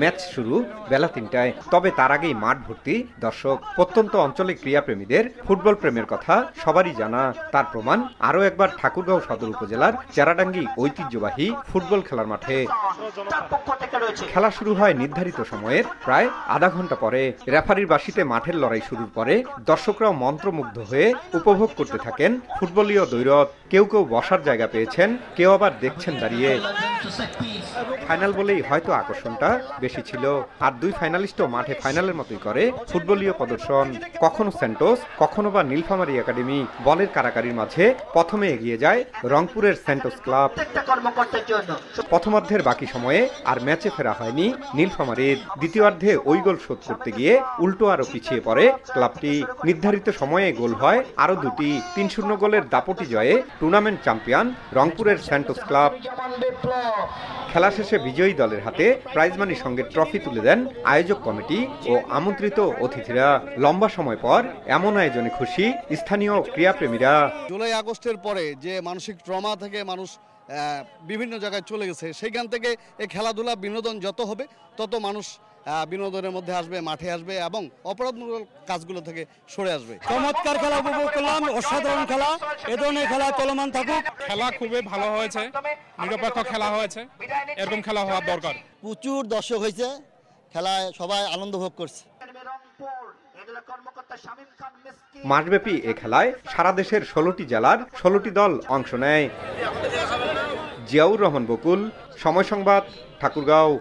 Match শুরু বেলা ৩টায়, তবে তার আগেই মাঠ ভর্তি দর্শক। প্রত্যন্ত অঞ্চলে ক্রীড়াপ্রেমীদের ফুটবল প্রেমের কথা সবারই জানা। তার প্রমাণ আরও একবার ঠাকুরগাঁও সদর উপজেলার চেরাডাঙ্গি ঐতিহ্যবাহী ফুটবল খেলার মাঠে। খেলা শুরু হয় নির্ধারিত সময়ের প্রায় আধা ঘন্টা পরে। রেফারির বাঁশিতে মাঠের লড়াই শুরুর পরে দর্শকরাও মন্ত্রমুগ্ধ হয়ে উপভোগ করতে থাকেন ফুটবলীয় দ্বৈরথ। কেউ কেউ বসার জায়গা পেয়েছেন, কেউ আবার দেখছেন দাঁড়িয়ে। ফাইনাল বলেই হয়তো আকর্ষণটা বেশি ছিল। আর দুই ফাইনালিস্টও মাঠে ফাইনালের মতোই করে ফুটবলীয় প্রদর্শন। কখনো সেন্টোস, কখনো বা নীলফামারী একাডেমি। বলের কারাকারির মাঝে প্রথমে এগিয়ে যায় রংপুরের সেন্টোস ক্লাব। প্রথমার্ধের বাকি সময়ে আর ম্যাচে ফেরা হয়নি নীলফামারীর। দ্বিতীয়ার্ধে ওই গোল শোধ করতে গিয়ে উল্টো আরো পিছিয়ে পড়ে ক্লাবটি। নির্ধারিত সময়ে গোল হয় আরো দুটি। ৩-০ গোলের দাপটি জয়ে টুর্নামেন্ট চ্যাম্পিয়ন রংপুরের সেন্টোস ক্লাব। খেলা শেষে বিজয়ী দলের হাতে প্রাইজ মানির সঙ্গে ট্রফি তুলে দেন আয়োজক কমিটি ও আমন্ত্রিত অতিথিরা। লম্বা সময় পর এমন আয়োজনে খুশি স্থানীয় ক্রীড়াপ্রেমীরা। জুলাই আগস্টের পরে যে মানসিক ট্রমা থেকে মানুষ বিভিন্ন জায়গায় চলে গেছে, সেইখান থেকে এই খেলাধুলা বিনোদন যত হবে তত মানুষ বিনোদনের মধ্যে আসবে, মাঠে আসবে এবং অপরাধমূলক কাজগুলো থেকে সরে আসবে। চমৎকার খেলা উপভোগ করলাম, অসাধারণ খেলা। এ ধরনের খেলা চলমান থাকুক। খেলা খুবই ভালো হয়েছে, নিরপেক্ষ খেলা হয়েছে, এরকম খেলা হওয়ার দরকার। প্রচুর দর্শক হয়েছে, খেলায় সবাই আনন্দ ভোগ করছে। মাসব্যাপী এ খেলায় সারা দেশের ১৬টি জেলার ১৬টি দল অংশ নেয়। জিয়াউর রহমান বকুল, সময় সংবাদ, ঠাকুরগাঁও।